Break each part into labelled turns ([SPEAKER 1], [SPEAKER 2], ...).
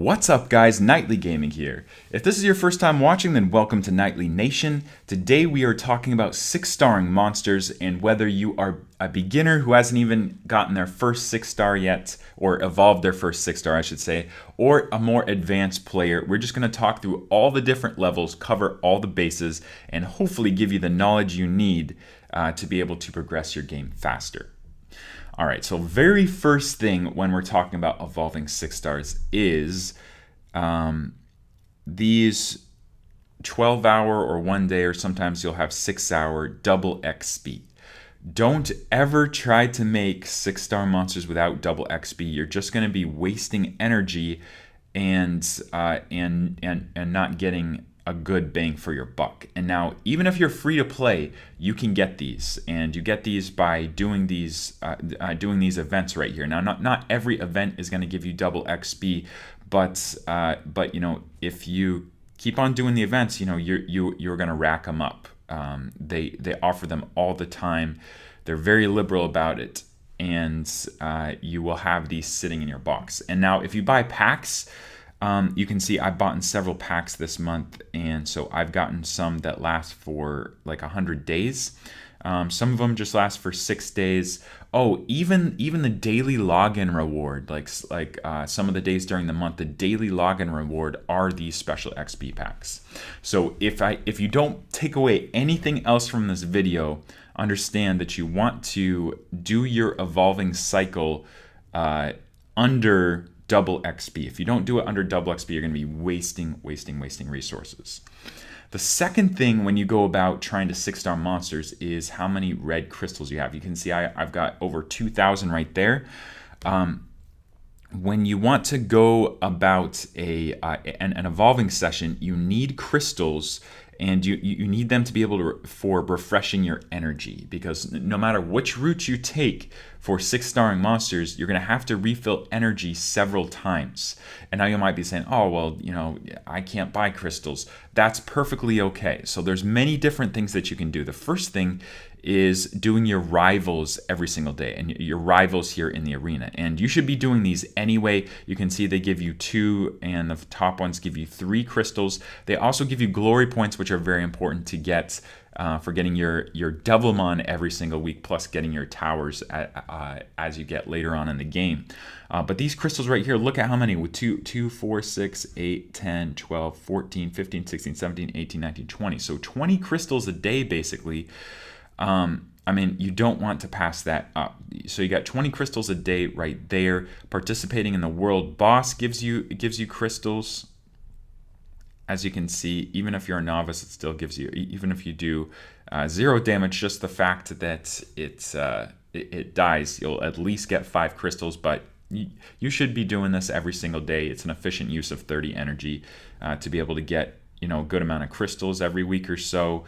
[SPEAKER 1] What's up guys, Nightly Gaming here. If this is your first time watching, then welcome to Nightly Nation. Today we are talking about 6-starring monsters, and whether you are a beginner who hasn't even gotten their first 6-star yet, or evolved their first 6-star I should say, or a more advanced player, we're just going to talk through all the different levels, cover all the bases, and hopefully give you the knowledge you need to be able to progress your game faster. All right, so very first thing when we're talking about evolving 6 stars is these 12-hour or 1 day, or sometimes you'll have 6-hour double XP. Don't ever try to make 6-star monsters without double XP. You're just going to be wasting energy and not getting a good bang for your buck. And now, even if you're free to play, you can get these, and you get these by doing these events right here. Now, not every event is going to give you double XP, but you know, if you keep on doing the events, you know, you're going to rack them up. They offer them all the time. They're very liberal about it, and you will have these sitting in your box. And now, if you buy packs, you can see I've bought in several packs this month, and so I've gotten some that last for like 100 days. Some of them just last for 6 days. Oh, even the daily login reward, like some of the days during the month, the daily login reward are these special XP packs. So if you don't take away anything else from this video, understand that you want to do your evolving cycle under double XP. If you don't do it under double XP, you're going to be wasting resources. The second thing when you go about trying to 6-star monsters is how many red crystals you have. You can see I've got over 2,000 right there. When you want to go about an evolving session, you need crystals, and you need them to be able for refreshing your energy, because no matter which route you take for 6-starring monsters, you're going to have to refill energy several times. And now you might be saying, oh, well, you know, I can't buy crystals. That's perfectly okay. So there's many different things that you can do. The first thing is doing your rivals every single day, and your rivals here in the arena. And you should be doing these anyway. You can see they give you 2, and the top ones give you 3 crystals. They also give you glory points, which are very important to get for getting your Devilmon every single week, plus getting your towers as you get later on in the game. But these crystals right here, look at how many. With 2, 4, 6, 8, 10, 12, 14, 15, 16, 17, 18, 19, 20. So 20 crystals a day, basically. I mean, you don't want to pass that up. So you got 20 crystals a day right there. Participating in the world boss gives you crystals. As you can see, even if you're a novice, it still gives you, even if you do 0 damage, just the fact that it dies, you'll at least get 5 crystals. But you should be doing this every single day. It's an efficient use of 30 energy to be able to get, you know, a good amount of crystals every week or so.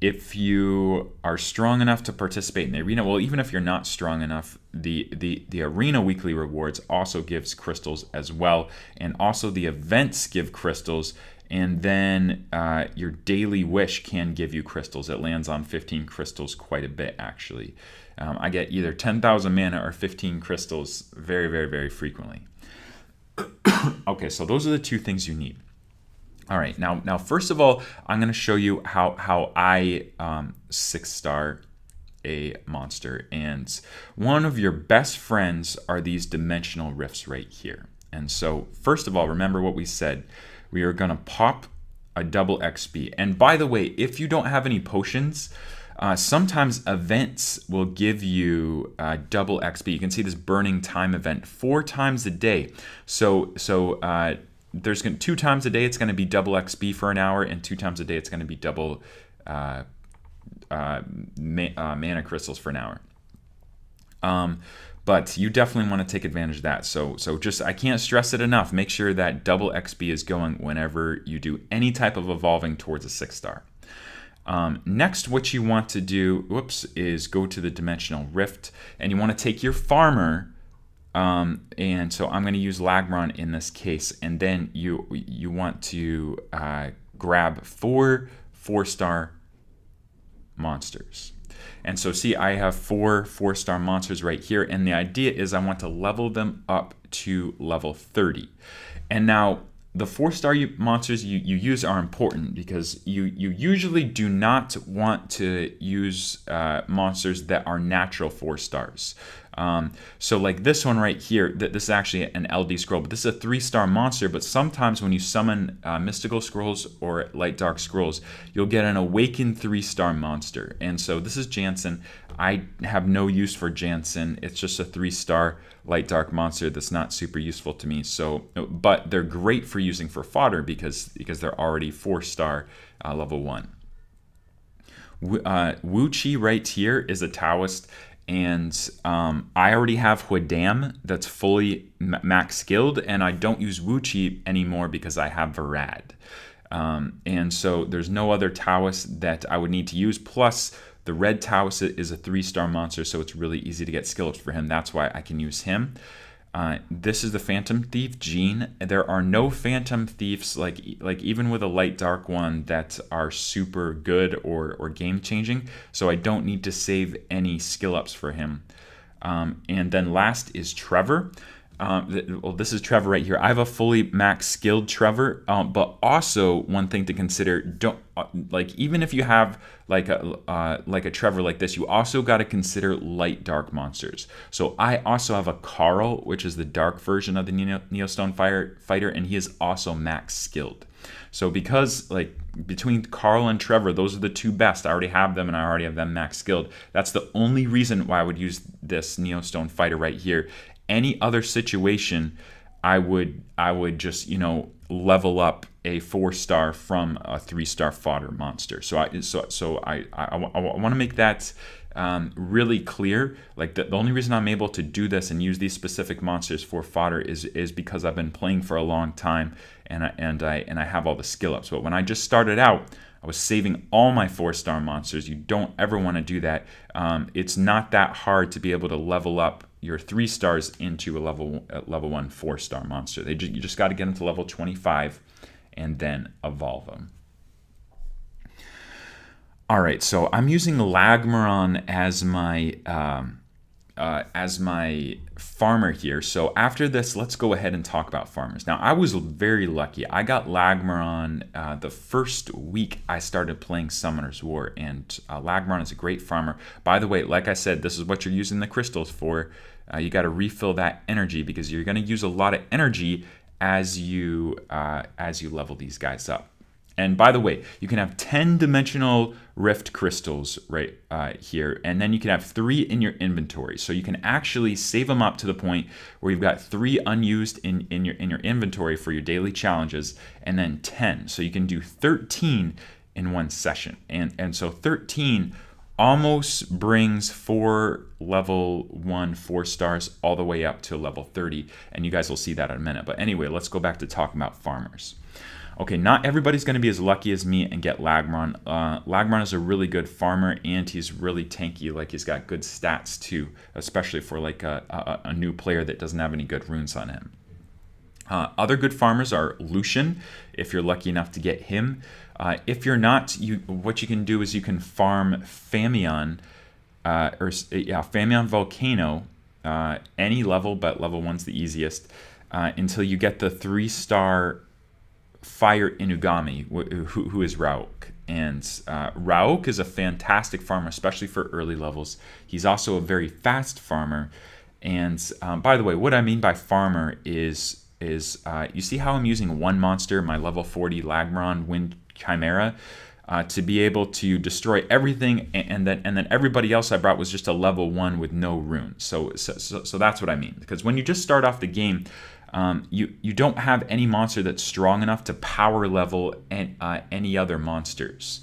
[SPEAKER 1] If you are strong enough to participate in the arena, well, even if you're not strong enough, the arena weekly rewards also gives crystals as well, and also the events give crystals, and then your daily wish can give you crystals. It lands on 15 crystals quite a bit, actually. I get either 10,000 mana or 15 crystals very frequently. Okay, so those are the 2 things you need. All right, now first of all, I'm going to show you how I 6-star a monster. And one of your best friends are these dimensional rifts right here. And so first of all, remember what we said. We are going to pop a double XP. And by the way, if you don't have any potions, sometimes events will give you double XP. You can see this burning time event 4 times a day. So there's 2 times a day it's going to be double XP for an hour, and 2 times a day it's going to be double mana crystals for an hour. But you definitely want to take advantage of that. So just, I can't stress it enough. Make sure that double XP is going whenever you do any type of evolving towards a 6-star. Next, what you want to do, is go to the Dimensional Rift, and you want to take your farmer. And so I'm going to use Lagron in this case, and then you want to grab 4 4-star monsters. And so see, I have 4-star monsters right here, and the idea is I want to level them up to level 30. And now the 4-star monsters you use are important because you usually do not want to use monsters that are natural 4-stars. So like this one right here, this is actually an LD scroll, but this is a 3-star monster. But sometimes when you summon mystical scrolls or light dark scrolls, you'll get an awakened 3-star monster. And so this is Jansen. I have no use for Jansen. It's just a 3-star light dark monster that's not super useful to me. So, but they're great for using for fodder because they're already 4-star level 1. Wu Chi right here is a Taoist. And I already have Huidam that's fully max skilled, and I don't use Wu Chi anymore because I have Varad. And so there's no other Taoist that I would need to use. Plus, the red Taoist is a 3-star monster, so it's really easy to get skill ups for him. That's why I can use him. This is the Phantom Thief, Jean. There are no Phantom Thieves, like even with a light dark one, that are super good or game changing. So I don't need to save any skill ups for him. And then last is Trevor. Well, this is Trevor right here. I have a fully max skilled Trevor, but also one thing to consider: don't even if you have like a Trevor like this, you also got to consider light dark monsters. So I also have a Carl, which is the dark version of the Neostone fighter, and he is also max skilled. So because like between Carl and Trevor, those are the two best. I already have them, and I already have them max skilled. That's the only reason why I would use this Neostone fighter right here. Any other situation, I would just level up a 4-star from a 3-star fodder monster. So I want to make that really clear. Like the only reason I'm able to do this and use these specific monsters for fodder is because I've been playing for a long time and I have all the skill ups. But when I just started out, I was saving all my 4-star monsters. You don't ever want to do that. It's not that hard to be able to level up your 3-stars into a level 1 4-star monster. You just got to get into level 25 and then evolve them. All right, so I'm using Lagmaron as my farmer here. So after this, let's go ahead and talk about farmers. Now, I was very lucky. I got Lagmaron the first week I started playing Summoner's War, and Lagmaron is a great farmer. By the way, like I said, this is what you're using the crystals for. You got to refill that energy because you're going to use a lot of energy as you level these guys up. And by the way, you can have 10-dimensional rift crystals right here, and then you can have 3 in your inventory. So you can actually save them up to the point where you've got 3 unused in your inventory for your daily challenges, and then 10. So you can do 13 in one session. And so 13 almost brings 4 level 1 4-stars all the way up to level 30, and you guys will see that in a minute. But anyway, let's go back to talking about farmers. Okay, not everybody's going to be as lucky as me and get Lagmaron. Lagmaron is a really good farmer, and he's really tanky. Like, he's got good stats too, especially for like a new player that doesn't have any good runes on him. Other good farmers are Lucian, if you're lucky enough to get him. If you're not, what you can do is you can farm Famion, Famion Volcano, any level, but level 1's the easiest, until you get the 3-star Fire Inugami, who is Rauk. And Rauk is a fantastic farmer, especially for early levels. He's also a very fast farmer. And by the way, what I mean by farmer is you see how I'm using one monster, my level 40 Lagmaron Wind Chimera, to be able to destroy everything, and then everybody else I brought was just a level 1 with no runes. So that's what I mean. Because when you just start off the game, you don't have any monster that's strong enough to power level any other monsters.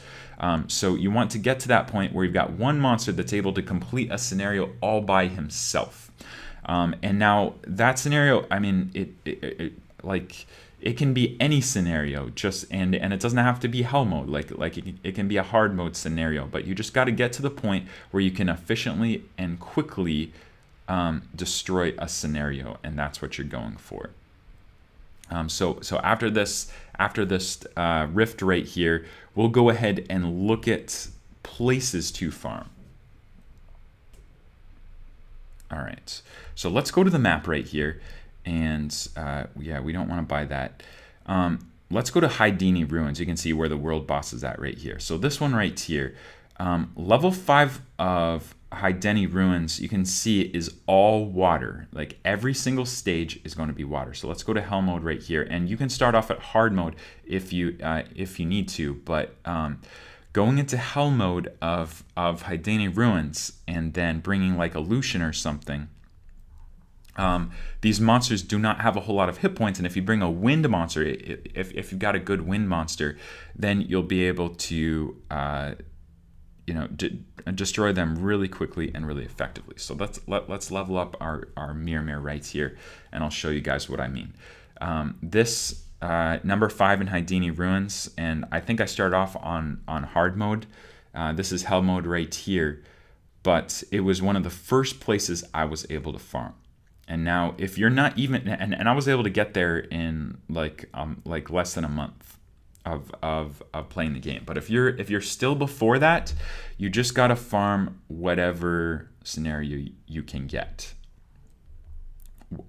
[SPEAKER 1] So you want to get to that point where you've got one monster that's able to complete a scenario all by himself. And now that scenario, I mean, it can be any scenario, and it doesn't have to be hell mode. Like it can be a hard mode scenario, but you just got to get to the point where you can efficiently and quickly destroy a scenario, and that's what you're going for. So after this rift right here, we'll go ahead and look at places to farm. All right, so let's go to the map right here, and yeah, we don't want to buy that. Let's go to Haidini Ruins. You can see where the world boss is at right here. So this one right here, level 5 of Haidini Ruins, you can see is all water. Like every single stage is going to be water. So let's go to hell mode right here, and you can start off at hard mode if you need to, but going into hell mode of Haidini Ruins and then bringing like a Lucian or something, these monsters do not have a whole lot of hit points, and if you bring a wind monster, if you've got a good wind monster, then you'll be able to destroy them really quickly and really effectively. So let's level up our Mimir right here, and I'll show you guys what I mean. This number 5 in Haidini Ruins, and I think I started off on hard mode. This is hell mode right here, but it was one of the first places I was able to farm. And now if you're not even, and I was able to get there in like less than a month of playing the game. But if you're still before that, you just gotta farm whatever scenario you can get,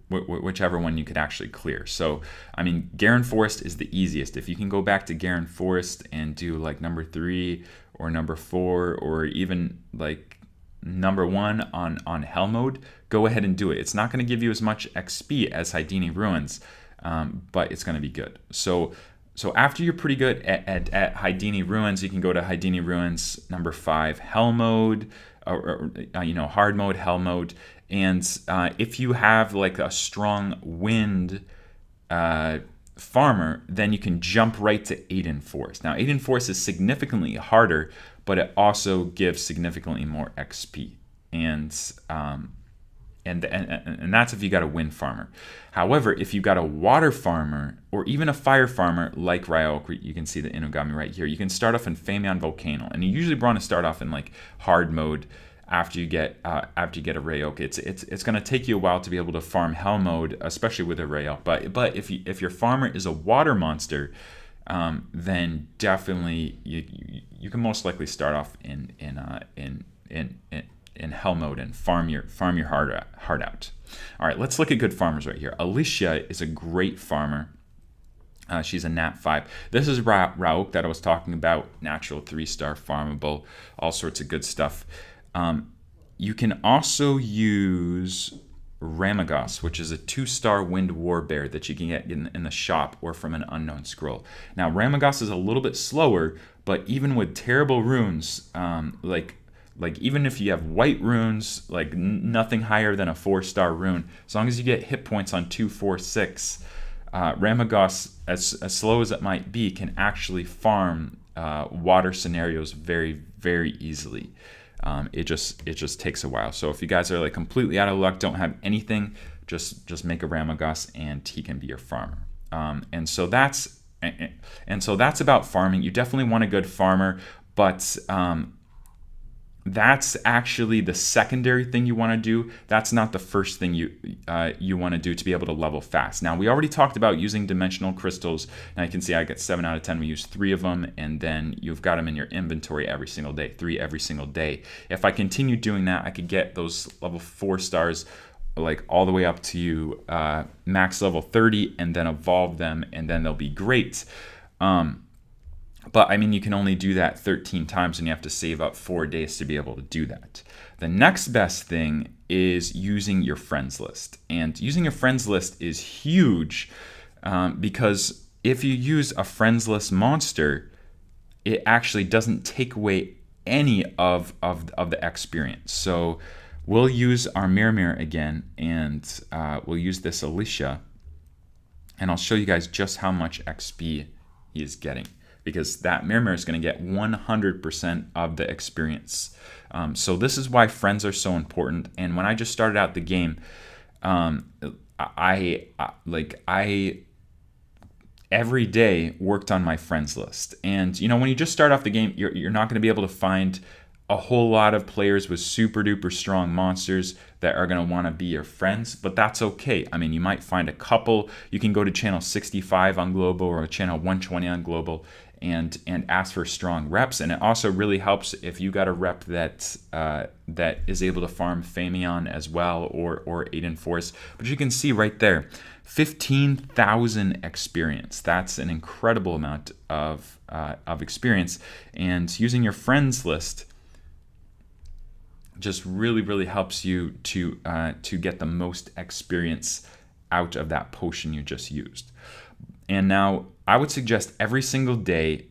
[SPEAKER 1] whichever one you could actually clear. So I mean, Garen Forest is the easiest. If you can go back to Garen Forest and do like number 3 or number 4 or even like number 1 on hell mode, go ahead and do it. It's not going to give you as much XP as Haidini Ruins, but it's going to be good. So after you're pretty good at Haidini Ruins, you can go to Haidini Ruins number 5 hell mode, or hard mode, hell mode, and if you have like a strong wind farmer, then you can jump right to Aiden Forest. Now Aiden Forest is significantly harder, but it also gives significantly more XP, and that's if you got a wind farmer. However, if you got a water farmer or even a fire farmer like Ryoke, you can see the Inugami right here, you can start off in Famion Volcano, and you usually want to start off in like hard mode after you get a Ryoke. It's going to take you a while to be able to farm hell mode, especially with a Ryoke. But if your farmer is a water monster, then definitely you can most likely start off in hell mode and farm your heart out. All right, let's look at good farmers right here. Alicia is a great farmer. She's a nat 5. This is Ryoke that I was talking about. Natural 3-star farmable, all sorts of good stuff. You can also use Ramagos, which is a 2-star wind warbear that you can get in the shop or from an unknown scroll. Now Ramagos is a little bit slower, but even with terrible runes, like even if you have white runes, like nothing higher than a 4-star rune, as long as you get hit points on 2, 4, 6, Ramagos, as slow as it might be, can actually farm water scenarios very, very easily. It just takes a while. So if you guys are like completely out of luck, don't have anything, just make a Ramagos and he can be your farmer. And so that's about farming. You definitely want a good farmer, but that's actually the secondary thing you want to do. That's not the first thing you want to do to be able to level fast. Now, we already talked about using dimensional crystals. Now you can see I get 7 out of 10. We use 3 of them, and then you've got them in your inventory every single day, 3 every single day. If I continue doing that, I could get those level 4 stars like all the way up to max level 30 and then evolve them, and then they'll be great. But I mean, you can only do that 13 times, and you have to save up 4 days to be able to do that. The next best thing is using your friends list. And using your friends list is huge because if you use a friends list monster, it actually doesn't take away any of the experience. So we'll use our Mimir again, and we'll use this Alicia, and I'll show you guys just how much XP he is getting, because that Mimir is going to get 100% of the experience. So this is why friends are so important. And when I just started out the game, I every day worked on my friends list. And when you just start off the game, you're not going to be able to find a whole lot of players with super duper strong monsters that are going to want to be your friends, but that's okay. I mean, you might find a couple. You can go to channel 65 on Global or channel 120 on Global, and ask for strong reps. And it also really helps if you got a rep that that is able to farm Famion as well, or Aiden Force. But you can see right there, 15,000 experience. That's an incredible amount of experience. And using your friends list just really helps you to get the most experience out of that potion you just used. And now I would suggest every single day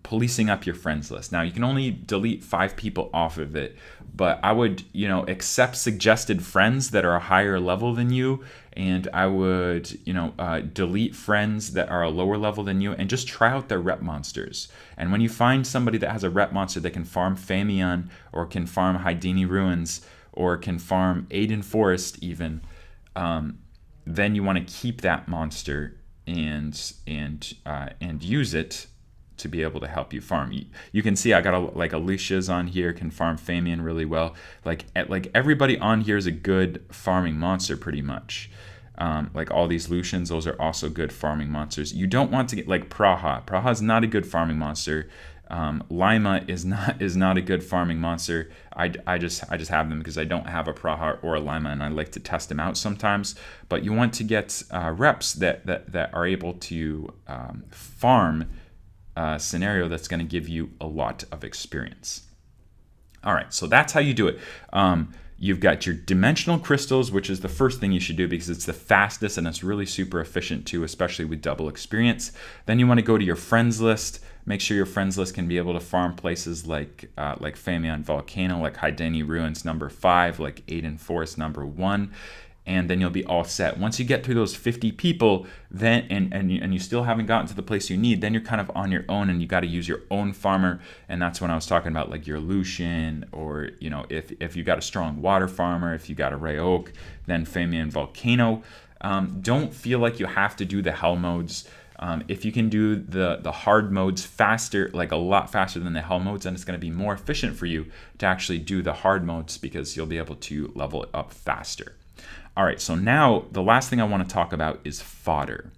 [SPEAKER 1] policing up your friends list. Now you can only delete 5 people off of it, but I would accept suggested friends that are a higher level than you, and I would delete friends that are a lower level than you, and just try out their rep monsters. And when you find somebody that has a rep monster that can farm Famion, or can farm Hydini Ruins, or can farm Aiden Forest even, then you want to keep that monster and use it to be able to help you farm. You can see I got like Alicia's on here, can farm Famion really well. Like everybody on here is a good farming monster pretty much. Like all these Lucians, those are also good farming monsters. You don't want to get like Praha. Praha is not a good farming monster. Lima is not a good farming monster. I just have them because I don't have a Praha or a Lima, and I like to test them out sometimes. But you want to get reps that are able to farm a scenario that's going to give you a lot of experience. All right, so that's how you do it. You've got your dimensional crystals, which is the first thing you should do because it's the fastest and it's really super efficient too, especially with double experience. Then you want to go to your friends list. Make sure your friends list can be able to farm places like Famion Volcano, like Hydini Ruins number 5, like Aiden Forest number 1, and then you'll be all set. Once you get through those 50 people, then and you still haven't gotten to the place you need, then you're kind of on your own, and you got to use your own farmer. And that's when I was talking about like your Lucian, or if you got a strong water farmer, if you got a Ray Oak, then Famion Volcano. Don't feel like you have to do the hell modes. If you can do the hard modes faster, like a lot faster than the hell modes, then it's going to be more efficient for you to actually do the hard modes because you'll be able to level it up faster. All right, so now the last thing I want to talk about is fodder.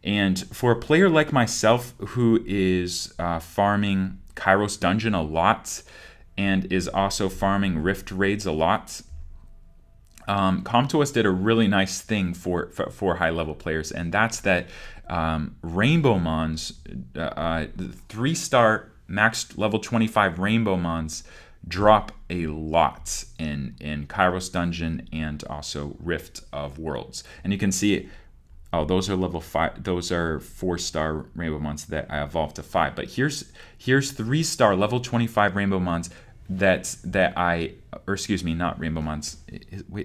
[SPEAKER 1] And for a player like myself who is farming Kairos Dungeon a lot and is also farming Rift Raids a lot, Comtois did a really nice thing for high-level players, and that's that Rainbow Mons, 3-star max level 25 Rainbow Mons, drop a lot in Kairos Dungeon and also Rift of Worlds. And you can see, those are level 5. Those are 4-star Rainbow Mons that I evolved to 5. But here's 3-star level 25 Rainbow Mons not Rainbow Mons.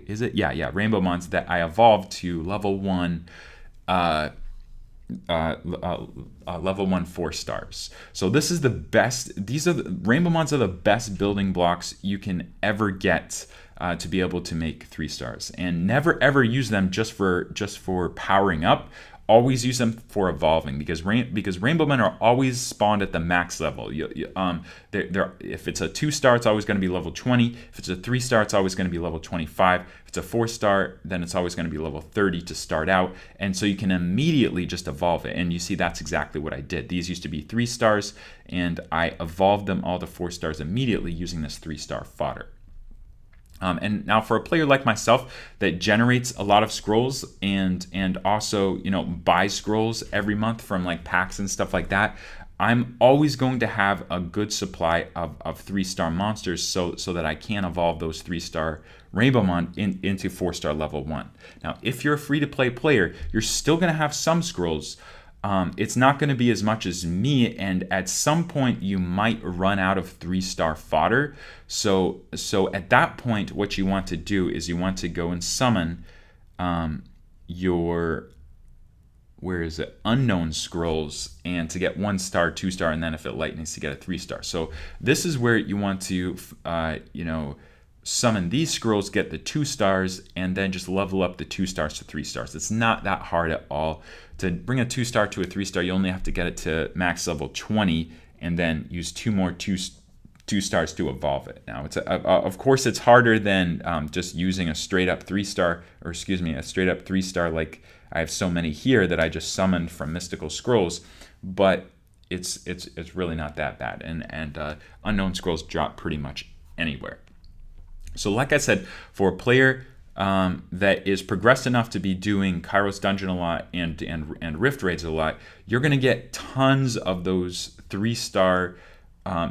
[SPEAKER 1] Is it? Yeah, Rainbow Mons that I evolved to level 1. Level 1 4 stars. So this is the best. Rainbow Mons are the best building blocks you can ever get to be able to make 3 stars. And never ever use them just for powering up. Always use them for evolving because Rainbow Men are always spawned at the max level. If it's a 2-star, it's always going to be level 20. If it's a 3-star, it's always going to be level 25. If it's a 4-star, then it's always going to be level 30 to start out. And so you can immediately just evolve it. And you see that's exactly what I did. These used to be 3 stars, and I evolved them all to 4 stars immediately using this 3-star fodder. And now for a player like myself that generates a lot of scrolls and also buys scrolls every month from like packs and stuff like that, I'm always going to have a good supply of 3-star monsters so that I can evolve those 3-star Rainbow Mon into 4-star level 1. Now, if you're a free-to-play player, you're still going to have some scrolls. It's not going to be as much as me, and at some point you might run out of 3-star fodder. So at that point, what you want to do is you want to go and summon your unknown scrolls, and to get 1-star, 2-star, and then if it lightens to get a 3-star. So this is where you want to summon these scrolls, get the 2 stars, and then just level up the 2 stars to 3 stars. It's not that hard at all. To bring a 2-star to a 3-star, you only have to get it to max level 20 and then use 2 more 2 stars to evolve it. Now, of course, it's harder than just using a straight up 3-star, or a straight up 3-star like I have so many here that I just summoned from Mystical Scrolls. But it's really not that bad, and unknown scrolls drop pretty much anywhere. So like I said, for a player that is progressed enough to be doing Kairos Dungeon a lot and Rift Raids a lot, you're going to get tons of those 3-star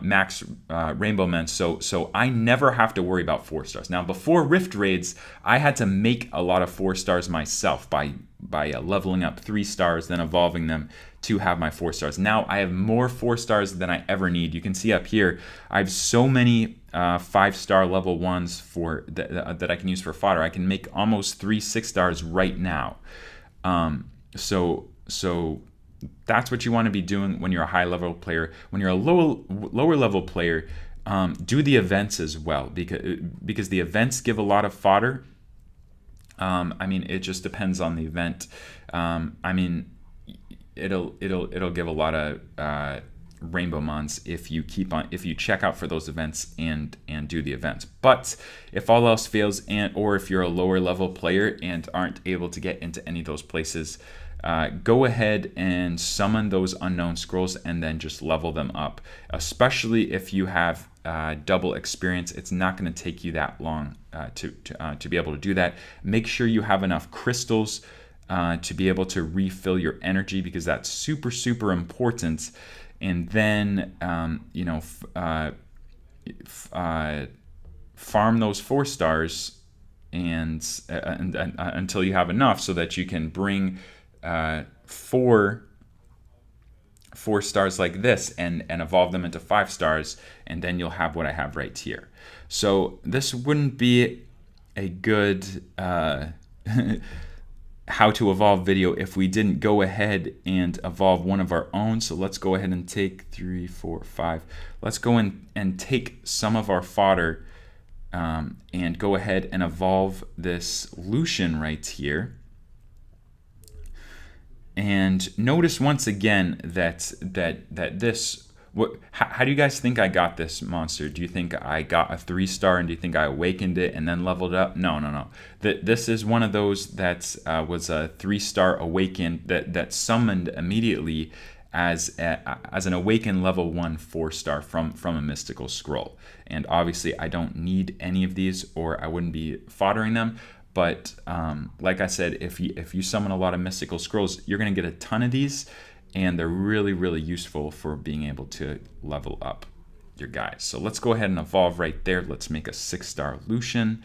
[SPEAKER 1] max Rainbow Men. So I never have to worry about 4 stars. Now, before Rift Raids, I had to make a lot of 4 stars myself by leveling up 3 stars, then evolving them to have my 4 stars. Now I have more 4 stars than I ever need. You can see up here, I have so many 5-star level 1s for that I can use for fodder. I can make almost 3 6 stars right now. So that's what you want to be doing when you're a high level player. When you're a lower level player, do the events as well, because the events give a lot of fodder. I mean, it just depends on the event. I mean, it'll give a lot of Rainbow Mons if you check out for those events and do the events. But if all else fails, or if you're a lower level player and aren't able to get into any of those places, go ahead and summon those unknown scrolls and then just level them up. Especially if you have double experience, it's not going to take you that long to be able to do that. Make sure you have enough crystals to be able to refill your energy, because that's super important. And then farm those 4 stars and until you have enough, so that you can bring 4 stars like this and evolve them into 5 stars, and then you'll have what I have right here. So this wouldn't be a good how to evolve video if we didn't go ahead and evolve one of our own. So let's go ahead and take 3, 4, 5. Let's go in and take some of our fodder and go ahead and evolve this Lucian right here. And notice once again that this, how do you guys think I got this monster? Do you think I got a 3-star, and do you think I awakened it and then leveled up? No. This is one of those that was a 3-star awakened that summoned immediately as an awakened level 1 4-star from a mystical scroll. And obviously I don't need any of these, or I wouldn't be foddering them. But like I said, if you summon a lot of mystical scrolls, you're going to get a ton of these, and they're really useful for being able to level up your guys. So let's go ahead and evolve right there. Let's make a 6-star Lucian,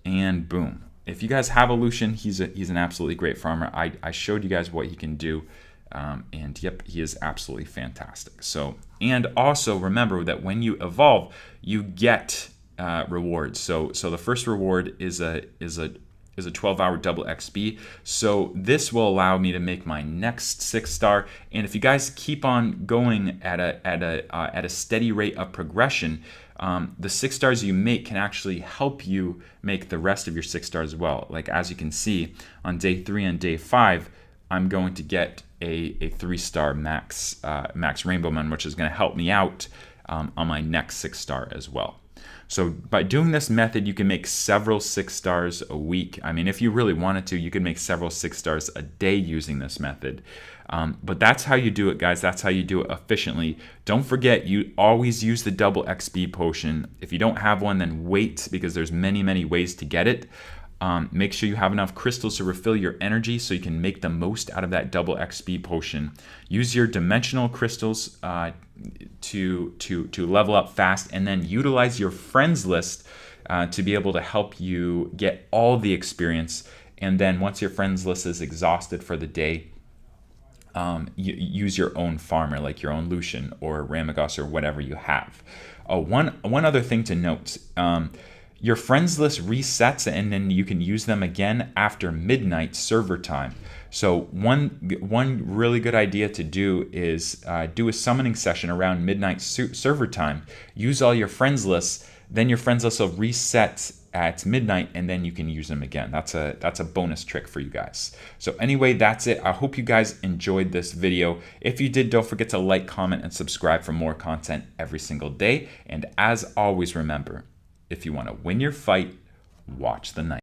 [SPEAKER 1] and boom. If you guys have a Lucian, he's an absolutely great farmer. I showed you guys what he can do, and yep, he is absolutely fantastic. So, and also remember that when you evolve, you get rewards. So the first reward is a 12-hour double XP. So this will allow me to make my next 6-star. And if you guys keep on going at a steady rate of progression, the 6 stars you make can actually help you make the rest of your 6 stars as well. Like as you can see, on day 3 and day 5, I'm going to get a 3-star max Rainbow Man, which is going to help me out on my next 6-star as well. So by doing this method, you can make several 6 stars a week. I mean, if you really wanted to, you could make several 6 stars a day using this method. But that's how you do it, guys. That's how you do it efficiently. Don't forget, you always use the double XP potion. If you don't have one, then wait, because there's many ways to get it. Make sure you have enough crystals to refill your energy so you can make the most out of that double XP potion. Use your dimensional crystals to level up fast, and then utilize your friends list to be able to help you get all the experience. And then once your friends list is exhausted for the day, use your own farmer, like your own Lucian or Ramagos or whatever you have. One other thing to note. Your friends list resets, and then you can use them again after midnight server time. So one really good idea to do is do a summoning session around midnight server time. Use all your friends lists, then your friends list will reset at midnight, and then you can use them again. That's a bonus trick for you guys. So anyway, that's it. I hope you guys enjoyed this video. If you did, don't forget to like, comment, and subscribe for more content every single day. And as always, remember, if you want to win your fight, watch the night.